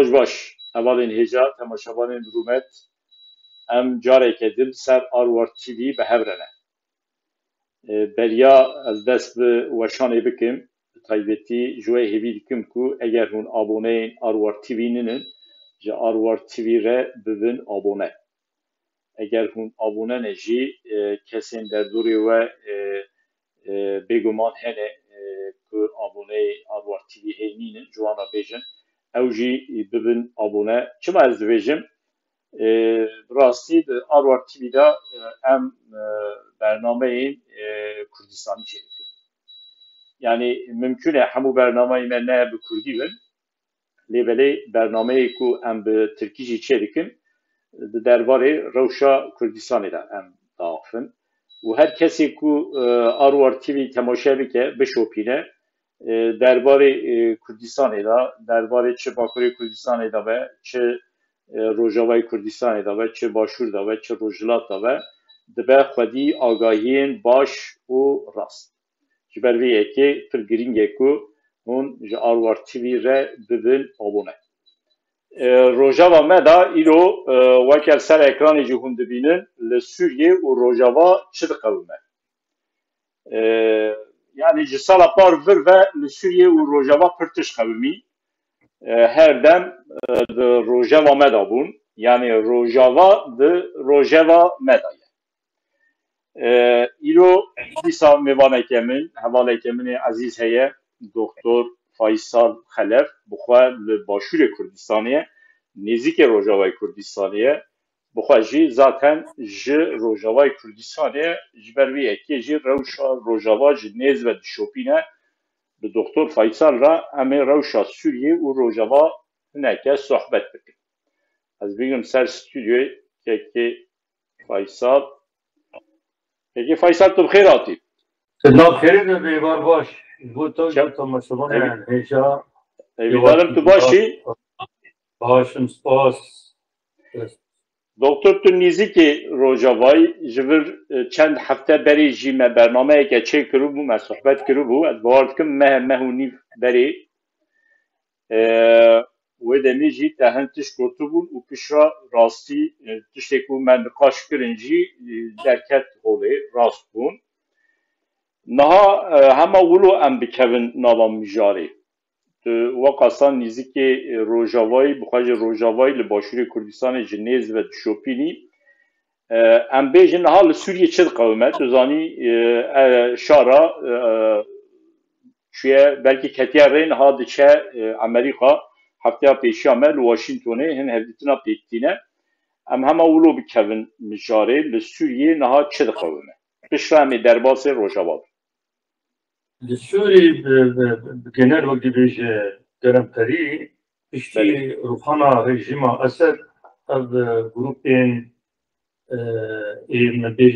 روز باش اولین هجا تماشاوان رومت ام جارek edil ser Arwar TV به هبرنه بریا از دست به وشانه بکم تایبتی جوه هیوی دکم کو اگر هون آبونه Arwar TV ننن جا Arwar TV را ببین آبونه اگر هون آبونه نجی کسین در دوری و بگمان هنه که آبونه Arwar TV هنینن جوانا بیجن او جی ببین آبونه چما از دویجم راستی Arwar TV دا ام برنامه این کردستانی چه بکن یعنی ممکنه همو برنامه من نه به کردی بن لیبلی برنامه که ام به ترکیجی چه بکن درباره روشا کردستانی دا ام داخن و هر کسی که Arwar TV تماشا بکه بشوپینه درباره کردستانی دا درباره چه باکوری کردستانی دا و چه روجاوای کردستانی دا و چه باشور دا و چه روجلات دا و دبه خودی آگاهین باش و راست جبرویه که پر گرینگه که هون جا Arwar TV را ببین آبونه روجاوا مدا ایرو وکر سر اکرانی جهون دبینن لسوریه و روجاوا چه دقومه yani ji sala par vir ve li Sûriye û Rojava pir tişt qewimî her dem di Rojava me da bûn yani Rojava di Rojava me da ye îro dîsa mêvaneke min hevaleke min ê ezîz heye Doktor Faysal Xelef bixwe li Başûrê Kurdistanê nêzîkê Rojavayê Kurdistanê بخوا جی zaten ji Rojavayê Kurdistanê ji ber vê yekê jî rewşa Rojava ji nêz ve dişopîne bi Doktor Faysal ra em ê rewşa Sûriye û Rojava hineke sohbet bikin. Ez bînim ser stûdyoyê kekê Faysal. Kekê Faysal tu bixêr hatî. Xêrî be bêvar baş. Bu to meşruban hêja. Evidarim tu başî. Başım spas. دکتر تو نزدیکی روجاوای جور چند هفته بری جیم برنامه که چه کرو بو صحبت کرو بو از وارد کم مهونی بری و دمی جی تهنتش گفتو بون و پیشرا راستی تشتی که من نقاش کرنجی درکت هوله راست بون نه همه ولو ام بکن نام میجاری وقاصان نزدیکی روجاوای بخواج روجاوای لباشوری کردستان جنیز و شوپینی ام بیجن حال سوریه چه قومت زانی شارا شویه بلکه کتیار رین ها دچه امریکا هفته پیشی عمل واشنطنه هن هفته پیکتینه ام همه اولو بکن مجاره لسوریه نها چه قومه بشرمی درباس روجاوای لسوری genel وقتی بیش درمتری پشتی روحانا رژیم اسد از گروپین این بیش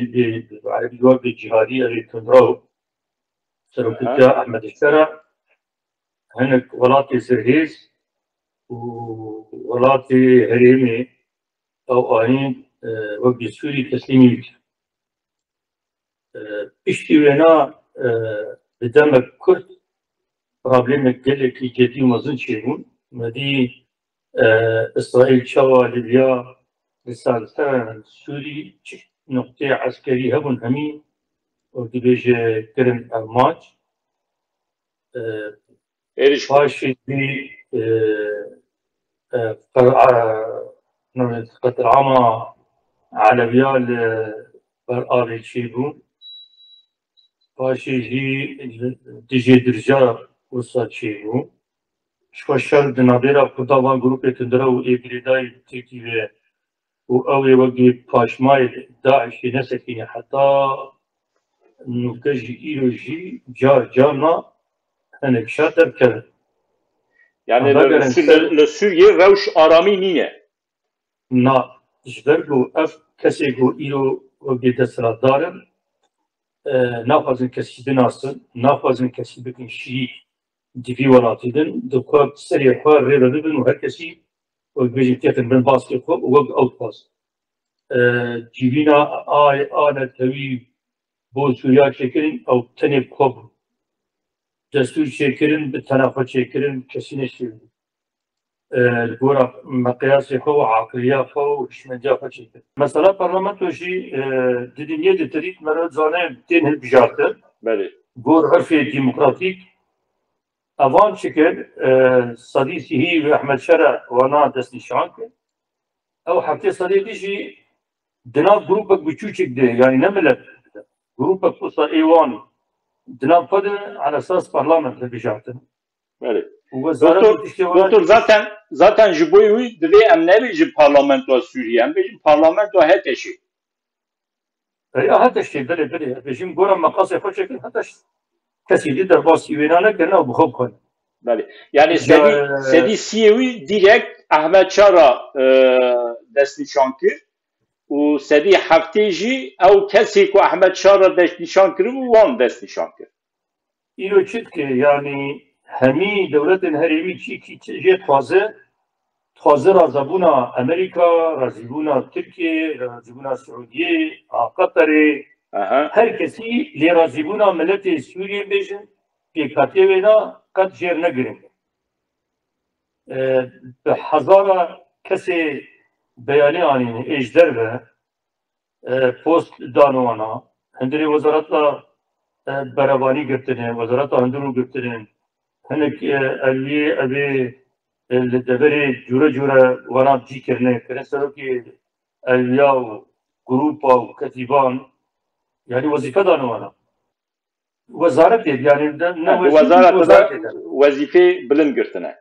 عربی وقت جهادی علی تندرو سرکوتا احمد شرا هنک ولاتی سرهیز و ولاتی هریمی او آنین وقتی سوری تسلیمی پشتی ونا بدم کرد problem geleki ciddi mazın şeyun medi İsrail çava Libya Risale Suriye noktaya askeri hebun hemi o dibece kırın amaç başı bir قطر عما على بيال برآل الشيبون باشی جی دیجی درجا وسط شیبو شوشل دنابیرا کردوان گروپی تندرا و ایگریدای ترکیه و اوی وقتی پاشمای داعشی نسکینه حتی نکجی ایروجی جانا هنکشاتر کرد. Yani Suriye rewş aramî niye? Na, jbergo ev kesê ku îro wekî desthilatdarin naxwazin kesî binasin, naxwazin kesî bikin şî divî welatî din, dixwe serê xwe rê bibin û her kesî wek bêjin têxin bin baskê xwe û wek ew dixwaz. Civîna a netewî bo Sûriya çêkirin ew tenê xwe bû. Destûr çêkirin bi tena xwe çêkirin kesî neşîvin. الجورة مقياس خو عقلية خو شمنجا خشيت مثلا برلمان توشي الدنيا دي تريد مرات زانه تين البجارة بله جور عرفي ديمقراطيك أفان شكل صديقي هي أحمد شرع وانا دستي شانك أو حتى صديقي شي دناب جروبك بتشوشك ده يعني نملك جروبك قصة إيوان دناب فده على أساس برلمان البجارة بله ووزارة دكتور zaten ji bo wî divê em nebêjin parlamentoya Sûriye em bêjin parlamentoya Heteşê. هذا الشيء بلي بيجيم جورا مقاصد خوش شكل هذا كسي دي درباس يوينانا كنا بخوب خون بله yani sedi siyewi direkt Ahmet Çara destnîşan kir û sedî heftê jî ew kesê ku Ahmet Çara destnîşan kiribû wan destnîşan kir. إنه شد يعني همي دولة هرمي جي تخازه رازبونا أمريكا رازبونا تركيا رازبونا سعودية قطر هر كسي اللي رازبونا ملت سوريا بيجن في كاتيونا قد جير نقرن بحزارة كسي بياني عنين إجدر به بوست دانوانا هندري وزارة برابانی گرتنه وزارت هندرو گرتنه هنک علی ابی لدبری جورا ورام جی کرنه کرن سرو کی الیا و گروپ و کتیبان یعنی وظیفه دانوانا وزارت دید یعنی وزارت وظیفه بلند گرتنه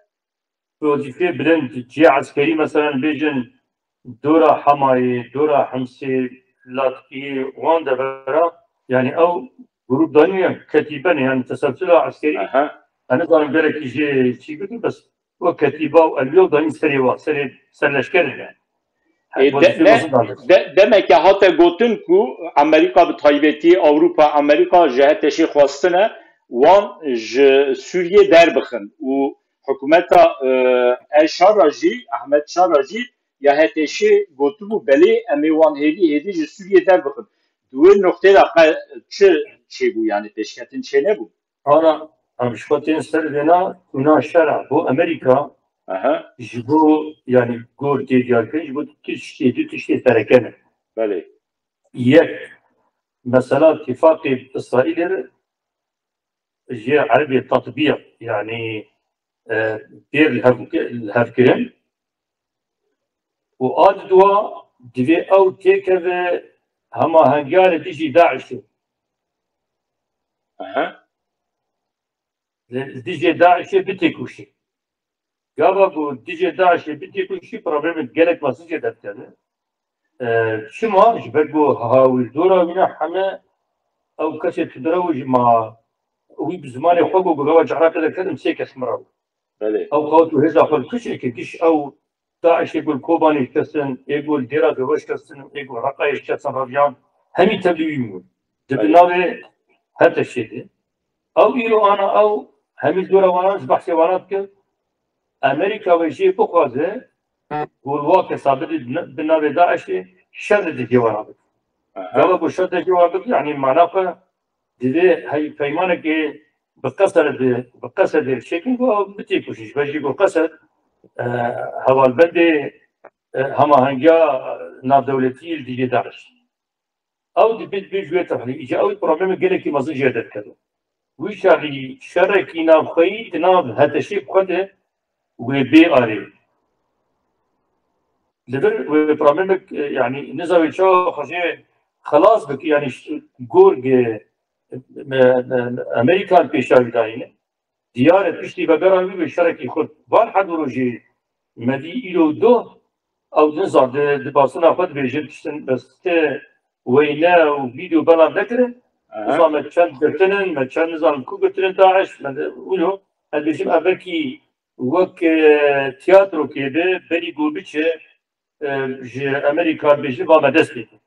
وظیفه بلند جی عسکری مثلا بیجن دورا حمایه دورا حمسی لاتکی وان دبرا يعني او جروب دانيا كتيبة يعني تسلسل عسكري أنا ظالم بالك يجي شيء قلت بس وكتيبة واليوم داني سرلشكر يعني demek ki hatta gotun ku Amerika bi taybeti Avrupa Amerika jihetişi xwastine wan ji Suriye derbixin û hikûmeta Şara jî Ahmed Şara jî ya heteşi gotubû belê em ê wan hêdî ji Suriye derbixin. Duê noktê de çi bû yani pêşketin çê nebû? Ana em ji xwe tên ser vêna tûna şera bo Amerîka ji bo yani gor tê diyarkirin ji bo du tiştê terekene. Belê. Yek mesela ittifaqê İsraîlê ji erbê tatbiq yani pêr li hevkirin û ad duwa divê ew têkeve hemahengiyane dijî Daişê. Dijî Daişê bitêkuşî. Gava bu dijî Daişê bitêkuşî problemet gelek masîcê derkene. Çima ji ber bu hawildora wîne heme ew kesê tudira wî ji ma wî bi zimanê xwe got bi gava cihra kedim sê kes mirav. Ew xewt û hêza xwe kişekê giş ew Daişê gul Kobanê kesin, ê gul Dêra Geweş kesin, ê gul Reqayê kesin reviyan hemî tevlî wî bûn. Di binavê Heteşê de. Ew îro ana ew hemî dora wanan ji behsê wan dikin. Amerîka ve jê bixwaze gulwa kesabî bi navê Daişê şer dikê wan bik. Gava bu şer dikê wan bik yani mana xwe divê hey peymanekê bi qesedê şeklî bu bitêkuşî. Ji ber jî got qesed hevalbendê hemahengiya navdewletî li dîlê Daeş. Ew dibêt bê ji wê tehlî îca ew problemê gelekî mezin jê derkeve. Wî şerî şerekî navxweyî di nav Heteşê xwe de wê bê arê. Li vir wê problemek yani niza wê çawa xwe xelas bike yani gorg Amerîkan pêşavî dayîne. Diyar et piştî vegera wî wê şerekî xwe var hed rojê medî îro do ew nizan di basina xwe dibêjin tiştin bestê wêne û vîdeo belav nekirin. Nizan me çend girtinin me çend nizan ku girtinin Daeş wilo ez bêjim evvekî wek tiyatro de berî gobiçe ji Amerîka bêjin va me dest pêdin.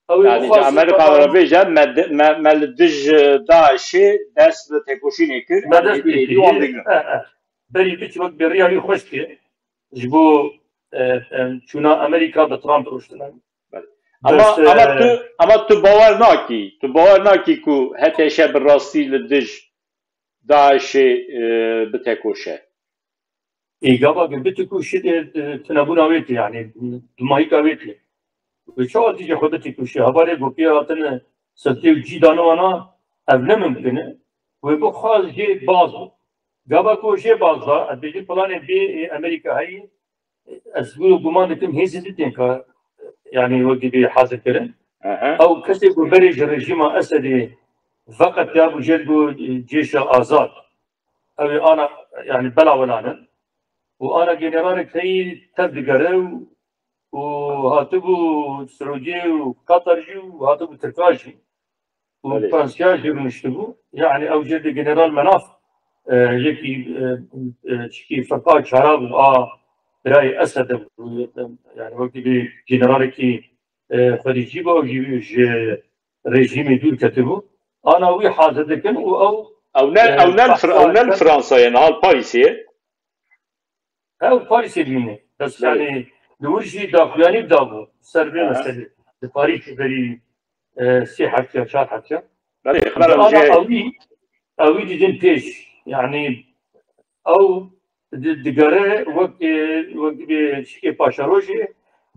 Yani Amerika bêje me li dij Daişê dest bi têkoşînê kir berî biçî wek bêriya wî xweş kir ji bo çûna Amerîka bi Trump rûştinan. Ama tu bawer nakî ku Heteşe bi rastî li dij Daişê bitêkoşe. إيجابا بتكو شيء تنابون أويتي يعني دمائي أويتي وشو تيجي خدتي كوشي هباري بوكيا تن ستيو جيدانو أنا أبنى ممكنه ويبو خاص جي بازو جابا كوشي بازا أديجي بلان بي أمريكا هاي أسبوع بمان لكم هيزي دين كا يعني وقت بي حاضر كرن أو كسي بريج رجيم أسدي فقط يابو جلبو جيش آزاد أو أنا يعني بلا ولانا وأنا جنرال كي تبدأ وهاتبو سعودي وقطري وهاتبو تركاجي وفرنسياجي ونشتبو يعني أوجد جنرال مناف يكي شكي فقاعد شراب برأي أسد يعني وقت بجنرال كي خليجي بوجي ريجيمي دول كتبو أنا وي حاضر لكن أو نال فرنسا يعني هال باريسي أو باريس الميني بس يعني لورجي داخلاني بدابو سربي مسألة باريس بري سي حتى شار حتى أنا أوي دين بيش يعني أو دقارة وقت بشكل باشاروجي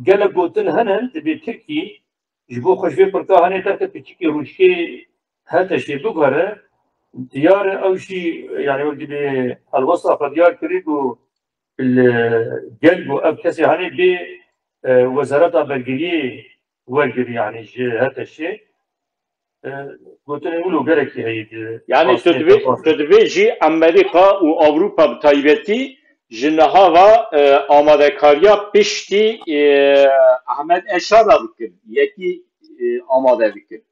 قال قوتن هنا تبي تركي جبو خشبي بركا هنا ترك بشكل روشكي هذا شيء دقارة ديار أو شيء يعني وقت بالوسط ديار كريدو القلب وأبكسي هني بوزارة برجلية ورجل يعني هذا الشيء قلت له قالك هي يعني تدوي جي أمريكا وأوروبا بتايبتي جنها و آماده کاریا پشتی احمد اشاره بکن یکی آماده بکن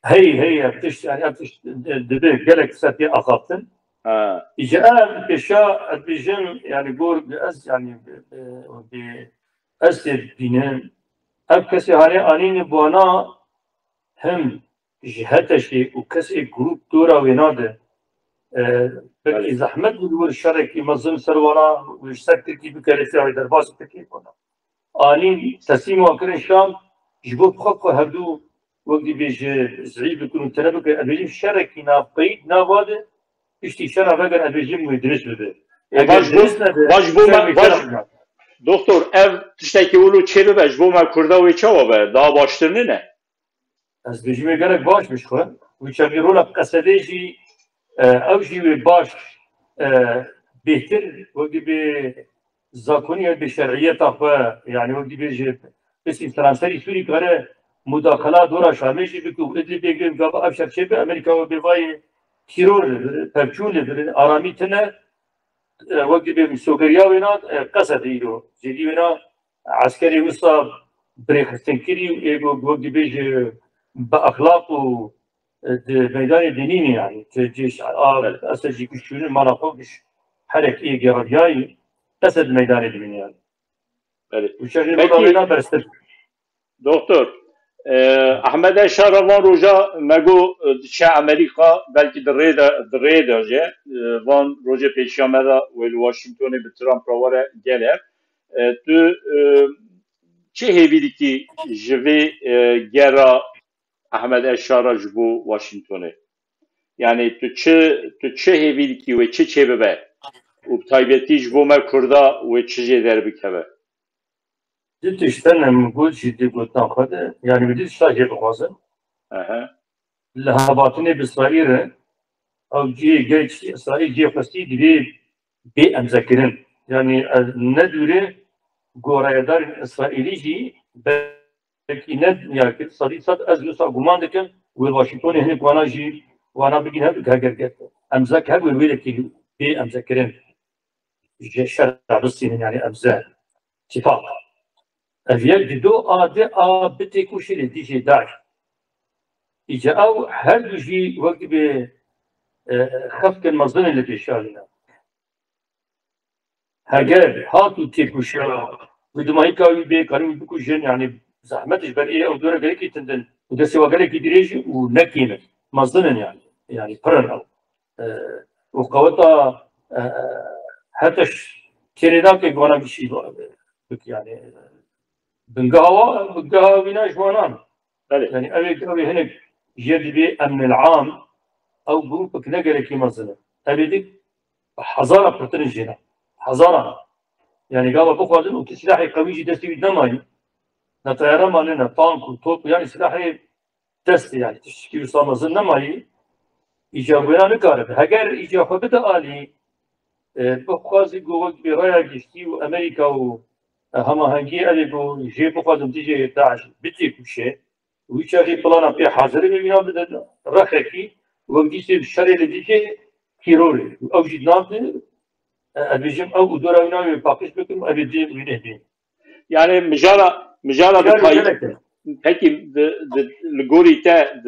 هي بتش يعني بتش دبي قالك ساتي أخاطن إجاء بشاء البيجن يعني بور بأس يعني بأسد بينن أبكسي هاني أنين بوانا هم جهة شيء وكسي جروب دورا ويناده بلكي زحمت بدور الشركي مظلم سروارا ويشتكي كي بكاليسي على درباس تكي كنا أنين تسليم وكرن شام جبوب خط هبدو وقت بيج زعيب يكونوا تنبك البيجين الشركي نافقيد نافاده İşte işler haber edeceğim müdürüz dedi. Doktor ev tişteki ulu çeri ve jboma kurda ve çava be daha başlarını ne? Az bejime gerek başmış ko. Bu çavirola kasadeci evji ve baş behtir o gibi zakoniye bir şer'iyet akva yani o gibi biz transferi suri kare mudakala dora şameji bir ku edli begim gaba afşar çebe Amerika ve bevay تيرور تبجول أراميتنا وقت بسوكريا وينا قصد يلو جدي وينا عسكري وصا بريخستنكري وقت بيج بأخلاق ميدان ديني يعني جيش أسجي كشون ما نفوقش حرك إيه جربياي قصد ميدان ديني يعني وشغل وينا برستر دكتور احمد شهروان روجا مگو چه امریکا بلکه دريده جه وان روجا پیشامدا ول واشنگتن به ترامپ راوره گله تو چه هیویدی کی جوی گرا احمد شهرا جبو واشنگتن yani تو چه هیویدی کی و چه ببه و تایبتی جبو ما کردا و چه در بکبه ديت اشتنا نقول شي دي قلت ناخذ يعني بديت اشتاجي بخوازن لهاباتني بإسرائيل أو جيش إسرائيل جي قصدي دي بأمزكرن يعني ندوري قرايدار إسرائيلي جي بلكي ند يعني صديق أزلو ساقومان دكن والواشنطن هناك وانا جي وانا بجين هبك هاجرجت أمزك هاجر ويلكي بأمزكرن جي شرع بالصين يعني أمزال اتفاق الفيال دو آده بتي كوشي لديجي داعش إجا أو هل يجي وقت بخفق المظلم اللي في الشارع هاجر هاتو تيكوشي بدو ما يكاوي بي كانوا بكوشين يعني زحمتش برئيه أو دورة غريكي تندن وده سوا غريكي دريجي ونكيمة مظلم يعني قرن أو وقوتا هاتش تيريداكي قوانا بشي يعني بنقهوة بناء جوانان يعني أبي هناك جدبي أمن العام أو جروبك نقل كي مزنا أبي ديك حضارة بتنجينا حضارة يعني قام بخوازن وسلاحي قوي جدا في نماي نطيران مالنا طانك وطوب يعني سلاحي دست يعني تشكيل صامزن نماي إجابنا نكارب هجر إجابة بدأ آلي بخوازي قوة برايا جشتي وأمريكا وهما هنجي ألي بو جي بخوازن تيجي داعش بتي كوشي ويشاري بلانا في حاضر بينا بدأ رخكي وقديسي الشري اللي تيجي كيروري أو جدنان أبيجم أو دورا وينا باقيش بكم أبيدي وينهدين يعني مجارة بتاي peki li gorî te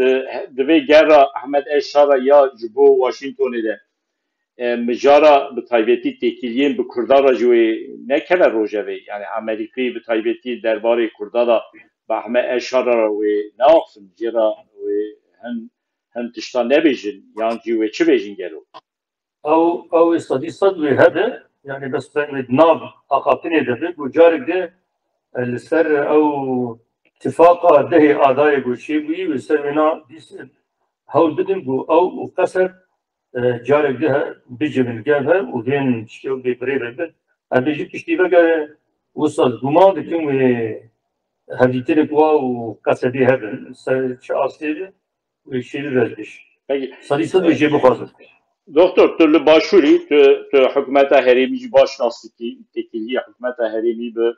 di vê gera Ehmed Eşara ya ji bo Washingtonê de mijara bi taybetî têkiliyên bi Kurdan re ji wê nekeve rojevê yani Amerîkayê bi taybetî derbarê Kurdan da bi Ehmed Eşara re wê neaxivin jêra wê hin tişta nebêjin yan jî wê çi bêjin gelo أو استديصد هذا يعني بس ناب أقاطني ده وجارك ده السر أو اتفاق ده أداء بوشي بي وسرنا ديس هول بدن بو أو قصر جارك ده بيجي من جهة ودين شيء بيبري بده أبيجي كشتي بقى وصل جمعة دكتور هديتني قوا وقصر ده هذا شخصي وشيء بردش صديق بيجي بخاطر Doktor, türlü başvuri, tu hükümete herêmî jî baş nasîkî, tekiliye hükümete herêmî bi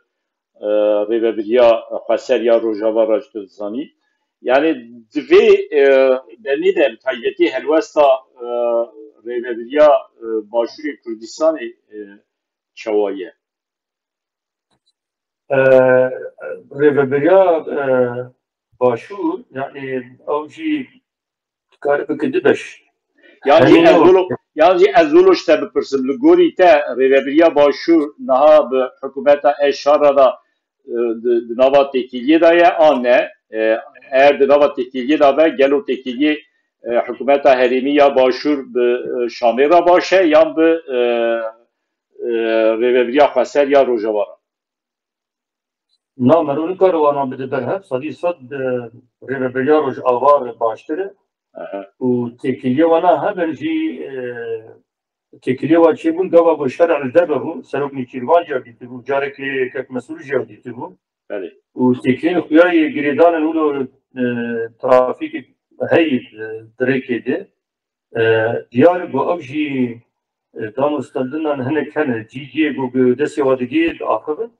rêveberiya xweseriya Rojava ji tu dizanî. Yani divê denê de bi taybetî helwesta rêveberiya başûrê Kurdistanê çawa ye. Rêveberiya başûr yani ew jî dikare bike di beş. Yani ez volo te bipirsim li gorî te rêveberiya başûr niha bi hikûmeta Eşara da di nava têkiliyê de ye an ne eğer di nava têkiliyê de be gelo têkiliyê hikûmeta herêmî ya başûr bi Şamê re baş e yan bi rêveberiya Xweser ya Rojava re Na merû nikare wan bide berhev sedî sed rêveberiya Rojava re baştir e û têkiliye wana hebin jî têkiliye wan çêbûn gava bi şerع debebû serok Nêçîrvan jî dîtibû carekê kek mesûl jî dîtibû û têkiliyên xuyayê girêdanên wilo trafîkê heyî dirêkê de diyar bu ew jî damostandina hinek hene cîciyê got bi destê wa digê diaxivin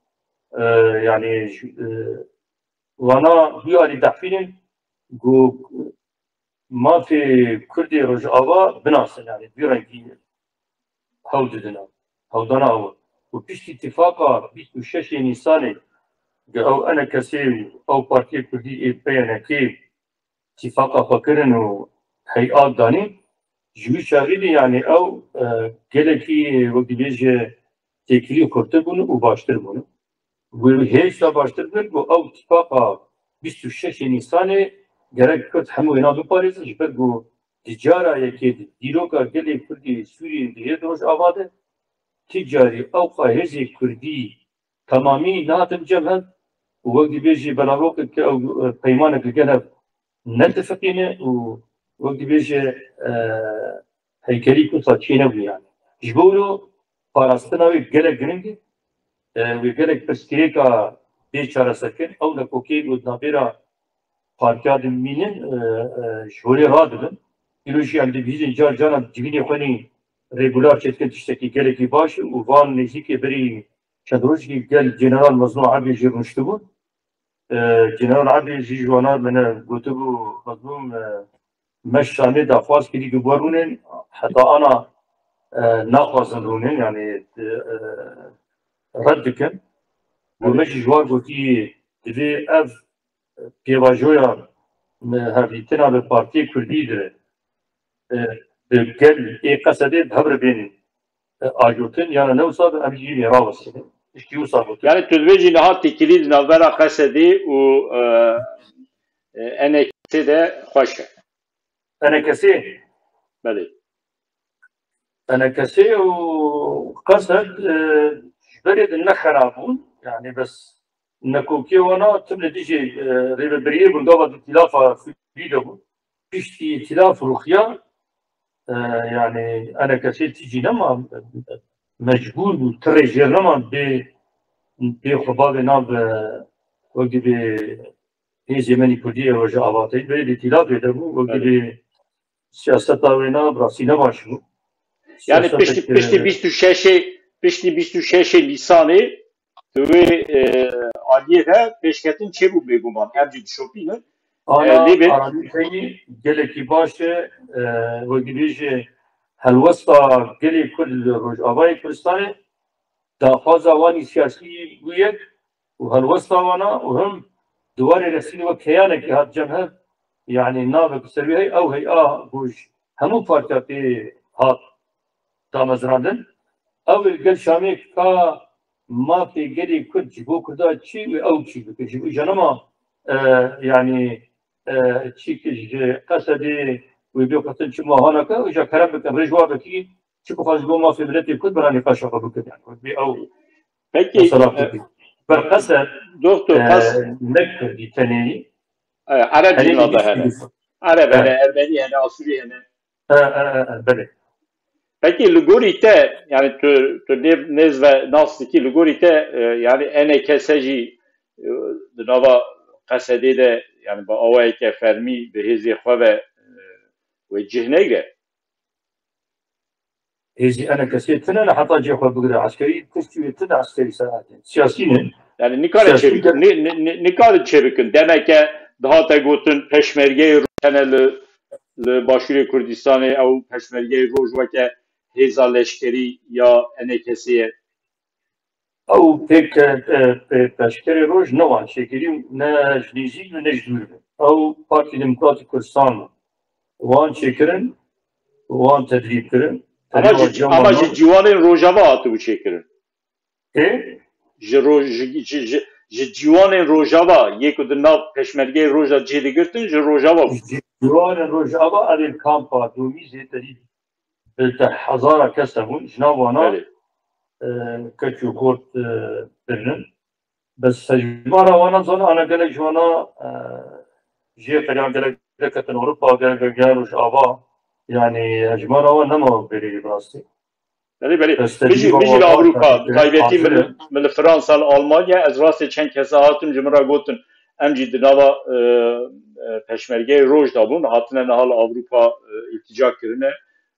yani wana duya alî dehfînên got mafê Kurdê Rojava binasin yani bir rengî hewl didin hewdana ew û piştî îtîfaqa 26 Nîsanê ew ene kesê ew Partiyê Kurdî PNK îtîfaqa xwe kirin û heyat danîn ji wî çavî de yani ew gelekî wek dibêje têkilî xurtir bûn û baştir bûn wê hêşta baştir bir got ew îtîfaqa 26 Nîsanê gerek Kurd hemû hêna biparêzin ji ber got di cara yekê de dîroka gelê Kurdî Sûriyê de yê Rojava de ti carî ew xwe hêzê Kurdî temamî nehatin cem û wek dibêje belavokek ew peymanek li gel hev nedifiqîne û wek dibêje heykelî Kurda çê nebû yani ji bo wilo parastina wê gelek giring e wê gelek pirsgirêka bê çareserkirin ew nekokê navbêra partiya dimînin ji holê radibin îro jî em dibihîzin car caran civînê xwe nê rêgular çêdikin tiştekî gelekî baş û van nêzîkê berî çend rojekî gel General Mezlûm Ebê jî rûniştibû General Ebê jî ji wan me gotibû Mezlûm meş Şamê daxwaz kirî ku rûnin heta ana naxwazin rûnin yani red dikin û me jî ji wan gotî divê ev pêvajoya hevdîtina bi Partiyê Kurdî de bi gel ê Qesedê bi hev re bên ajotin yani ne wisa em jî nêrawestin tiştî wisa gotin yani tu dibêjî niha têkilî di navbera Qesedê û enekesê de xweş e enekesê belê enekesê û Qesed ji berê de nexerabûn yani bes nekokê wana tim li dijî rêveberiyê bûn gava di îtîlafa Sûrî de bû piştî îtîlaf rûxiya yani enekesê tî jî nema mecbûr bû tirê jêr neman bê بخباب ناب وقتی هیچ یمنی کردی روز آواتی به اطلاع بده بود وقتی سیاست آوینا براسی نباشد. Yani pişti 26 Nisan'ı ve Aliye'de peşketin çebu beguman emcid şopine Arabi geleki başı ve gidişi helvasta geli kul roz avay Kürdistan'ı da fazla vani siyasi büyük ve helvasta vana ve hem duvar resmi ve kıyane ki had cemhe yani navek seviye ev hey'a buş hemu partiyatı hat damazrandın ev gel şamik ka mafi geli Kürt bu Kürda çi ve ev çi bu canama yani çi ki kasadi ve bir katın çi mahanaka ve jakarab bekem rejwabeki çi bu khazgo mafi milleti Kürt bana nikaşa kabul yani bir ev peki برقصد دكتور قص نكر ديتاني عربي نادا هنا عربي هنا Ermeni هنا Asuri هنا بله peki Lugorite yani tu nez ve nasdiki Lugorite yani ene keseci nava kasede de yani bu avayke fermi be hezi xwe ve cihnege هذه أنا كسيتنا أنا حتى جي أخوة بقدر عسكري تستويتنا عسكري ساعتين سياسيين yani nikar çebikin demek ki daha da gotun peşmerge ruhene li başure Kurdistan'ı ev peşmerge rojva ke heza leşkeri ya enekesiye أو بيك بشكل روج نوعا شكلين نجليزي ونجدور أو بارتي ديمقراطيك كردستان وان شكرن وان تدريب كرن ama civanın rojava atı bu çekirin ji ciwanên rojava yek di nav peşmergeyê roja cêdî girtin ji rojava bû. Ciwanên rojava evên kampa domîzê terî te hezara kes hebûn ji nav wana keç û kort birinin bes hejmara wana zana ana gelek ji wana jê qeliyan gelek ketin Ewropa gelek gel rojava yani hejmara wan nema berî rastî. Bijî Avrupa taybetî min Fransa Almanya ez rastê çend kese hatim ji min re gotin em jî di nava peşmergeyê roj dabûn hatine nihal Avrupa iltica kirine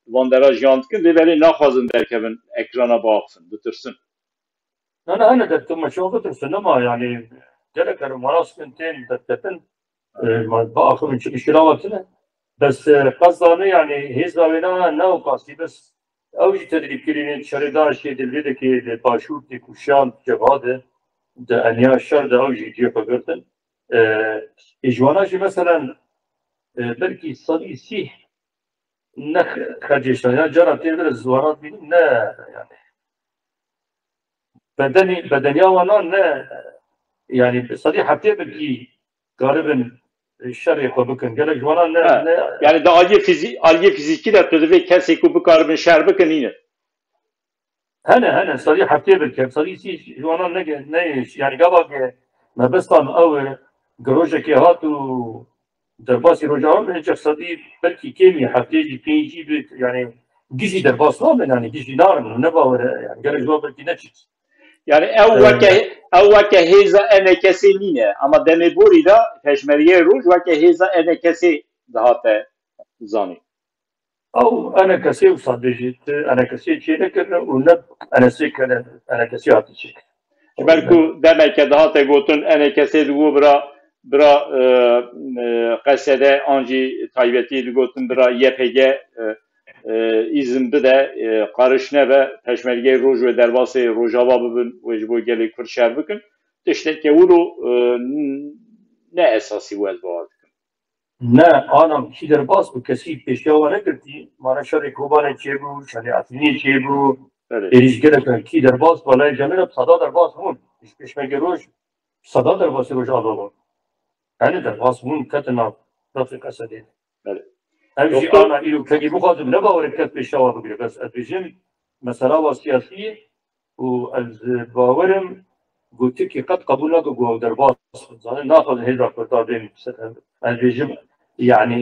van dera jiyan dikin lê belê naxwazin derkevin ekrana biaxivin bitirsin. Hene derkevin şewa bitirsin ama yani gelek maraskên tên derketin biaxivin çi mişkila tune bes qezdanê yani hêza wêna ne qasî bes ew jî tedrîbkirînên şerêdaşê devlêdekê li Başûrtê Kuşyan Cevadê di eniya şer de ew jî cêxwe girtin. Ji wana jî meselen belkî salî sîh ne xercêştan ya cara tê bir ziwanat bînim ne yani bedeniya wana ne yani salî heftê belkî garibin şerê xwe bikin gelek ji wana ne yani da aliyê fîzîkî de tu divê kesê ku bikaribin şer bikin îne. Hene salî heftê bikim salî sîh ji wana ne yani gavakê mebistan ew girojekê hat û derbasî rojava min cesadî belkî kêmî heftê jî pêncî bit yani gişî derbas nabin yani gişî narin ne bawer yani gelek ji wan belkî neçît. Yani ew weke hêza enekesê nîne ama demêborî de peşmergeyê roj weke hêza enekesê dihate zanîn. Ew enekesê wisa bêjît enekesê çê nekirin û ne enekesê hatî çê. Ji ber ku demeke dihate gotin enekesê digo bira qesede an jî taybetî digotin bira YPG izin bide qarış nebe peşmergeyê roj ve derbasê rojava bibin ve ji bo gelê Kurd şer bikin tiştekê wilo ne esasî wez bawer dikin. Ne anam kî derbas bû kesî pêşiya wan nekirtî mara şerê Kobanê çêbû şerê Efrînê çêbû êrî gelek kî derbas balay cemîr sada derbas hûn ji peşmergeyê roj sada derbasê roj ava yani derbas hûn ketin nav rafê qesedê. Ev jî ana îro kekî bixwazim ne bawer ket pêşiya wan bigire bes ez bêjim mesela wa siyasî û ez bawerim gotikî qet qebûl nake ku ew derbas zanin naxwazin hêza Kurda bên ez bêjim yani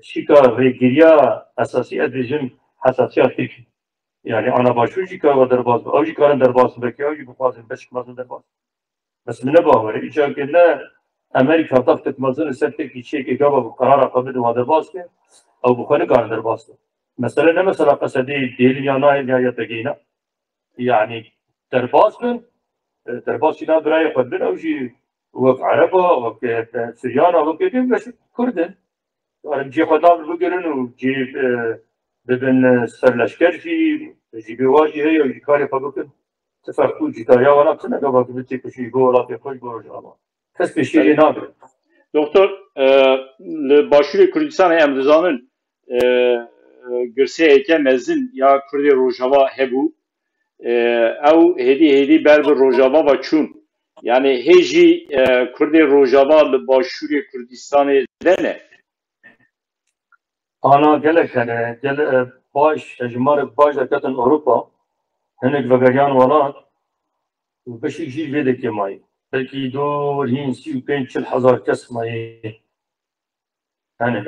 çîka rêgiriya esasî ez bêjim hesasiya Tirkî Yani ana başvuru jikara derbas, av jikaran derbas beki, av jikafazın beşikmazın derbas. Mesela ne bağır? İçeride ne Amerika taktıkmazın settek içe ki gaba bu karar akabı da derbas ki, av bu kanı karar derbas. Mesela ne mesela kasedi değil ya na ya tegina. Yani derbasın derbasına biraya kadın av ji وك عربة وك سريانة وك كذي بس كردن يعني جي خدام بقولن وجي ببن سرلشكر جي بواجي هي ويكاري فبكن تفرقوا جدايا ولا تنا قبل بتي كشي ولا بيخش بروج الله كس بشيء نادر Doktor, li başûrê Kurdistanê em dizanin girseyeke mezin ya Kurdê Rojava hebû ew hêdî ber bi Rojava ve çûn. Yani hêjî Kurdê Rojava li başûrê Kurdistanê de ne? أنا قالك أنا قال باش جمار باش دكتور أوروبا هناك بقريان ولاد وبشي جيل بيدك ماي بلكي دور هين سي وبين 10,000 كس ماي يعني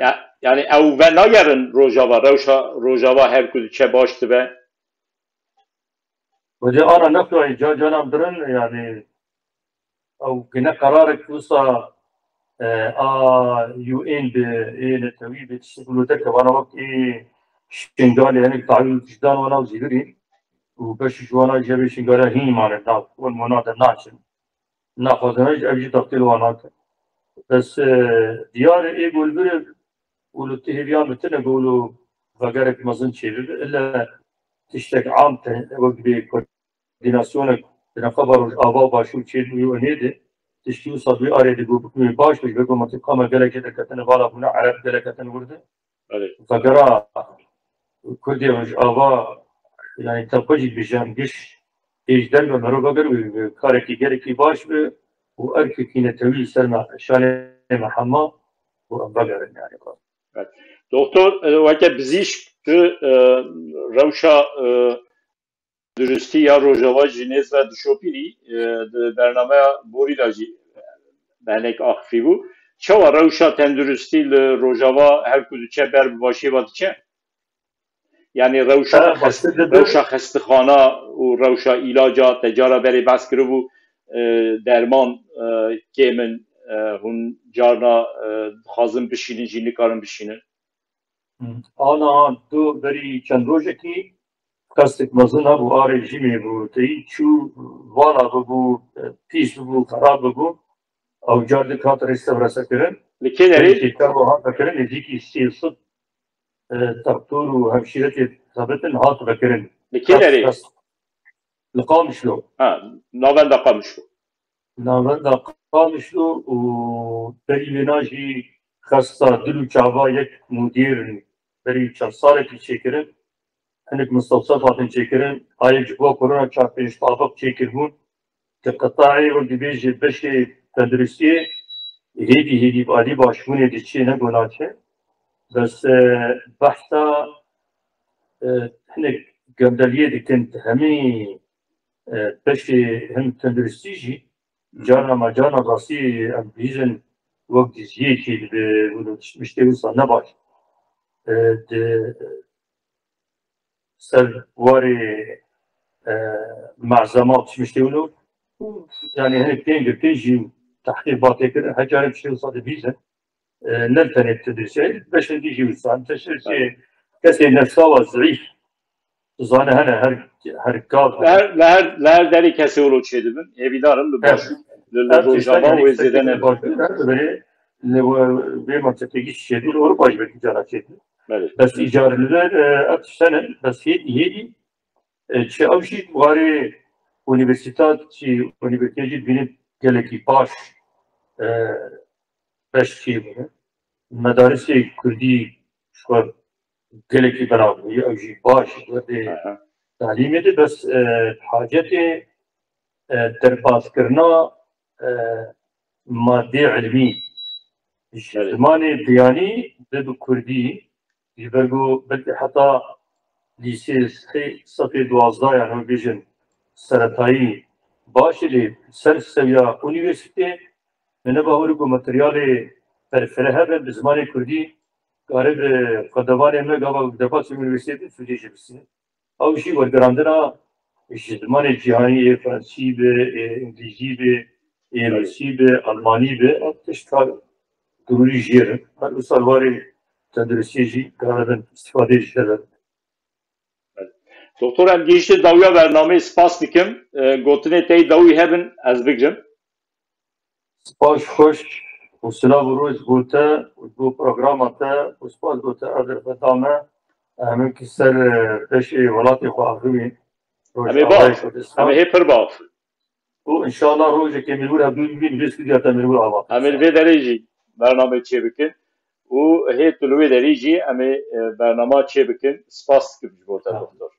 Yani ew ve nagerin Rojava, Rojava her ku diçe baş dibe. ودي أنا نقرأ جانا بدرن يعني أو كنا قرارك وصا يو إن بإيه نتوي بتشتغلوا ده كمان وقت إيه شنغالي يعني تعلم جدان وأنا وزيرين وبش جوانا جابي شنغالي هين مالنا والمناطق ناشن ناخذناش أبجي تقتل وانا بس ديار إيه يقول بره ولو تهريان متنا يقولوا فقرك مزن شيء إلا تشتك عام وقت بكورديناسيونك بنخبر الآباء باشو شيء ويونيده تشتي وصدوي أريد يقول باش بيقول منطقة ما قالك إذا كتنا بالا بنا عرب قالك كتنا ورده فقرا كردي وش آباء يعني تبجي بجام قش إيش درب مرو بقر كاركي قالك باش به وأركي نتوي سلمى شان محمد وبقر يعني Doktor, veke bizîşk tu rewşa durustî ya Rojava jî nêz ve dişopîrî di bernameya borî da jî benek axivî bû. Çawa rewşa tendurustî li Rojava her ku diçe ber bi başî ve diçe? Yani rewşa xestixana û rewşa îlaca te cara berê behs kiribû derman kêmin hûn carna dixwazin bişînin jî nikarin bişînin. Ana tu beri çend rojekî kastek mezin hebû a rejimê bû teyî çû vala bibû pîs bibû xerab bibû ew car dik hat rêstevrasikirin Li kê derê hat vekirin nêzîkî sê sed doktor û hemşîretê zabitin hat vekirin li kê derê li Qamişlo navenda Qamişlo navenda Qamişlo û berî wêna jî xesta dil û çava yek mudîr berî çend salekî çêkirin hinek mustewsef hatin çêkirin ayê ji bo korona çar pênc tabaq çêkiribûn ki qetayê wê dibêje beşê tenduristiyê hêdî alî başbûnê diçe ne gonaçe bes behsa hinek gemdeliyê dikin hemî beşê him tenduristî jî cana me cana rastî em bîjin wek diziyekî dibe miştê wisa ne baş di ser warê معزەمات miştê wilo yani hinek tên girtî jî tehqîqatê kirin hecarê miştê wisa dibîjin ne tenê tedrîsê beşindî jî wisa teşrîsê kesê nefsawa zîf zane hene her gav li her derê kesê wilo çê dibin êvîdarin li baş li Rojava wê zêde nebin vê mantıkî şêdî Avrupa jî belkî cara çêdî bes îcareliler ev tiştene bes hêdî çi ew jî warê universitat çi universitê jî dibînin gelekî baş beş çêbûne medarisê Kurdî şwar gelekî beravbûyî ew jî baş werdê talîmê de bes hacetê derbazkirina maddê ilmî ji zimanê biyanî bi Kurdî ji ber ku belkî heta lîsê sefê duwazdayan ew bêjin seretayî baş lê ser seviya universitê ne bawer ku materyalê perfere hebe bi zimanê Kurdî garib xwedevanê me gava depas universitêtê Sûcê jî bisînin او شی ورگراندنا زمان جهانی فرانسی به انگلیزی به روسی به آلمانی به تشکال ضروری جیره هر سالواری تندرستی جی قرارن استفاده جیره. دکتر ام گیشت داویا برنامه سپاس دیکم گوتنه تی داوی هبن از بگرم سپاس خوش و سلام و روز بوده و پروگراماته و سپاس بوده ادر فتامه همین که سر بشی ولاتی خواهروین روز همه آقای باف همه کردستان هپر باف و انشاءالله روزی که میلور هدوی بین ریسک دیتا میلور آباد همه الوی دریجی برنامه چه بکن و هیت الوی دریجی همه برنامه چه بکن سپاس دیکم جبوتا دکتر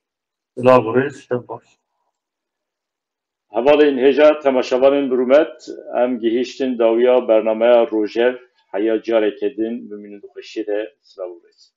سلام و روز شب باش هوال این هجا تماشاوان برومت ام گیهشتن داویا برنامه روژر حیا جاره کدین بمینو دخشیده سلام و رئیس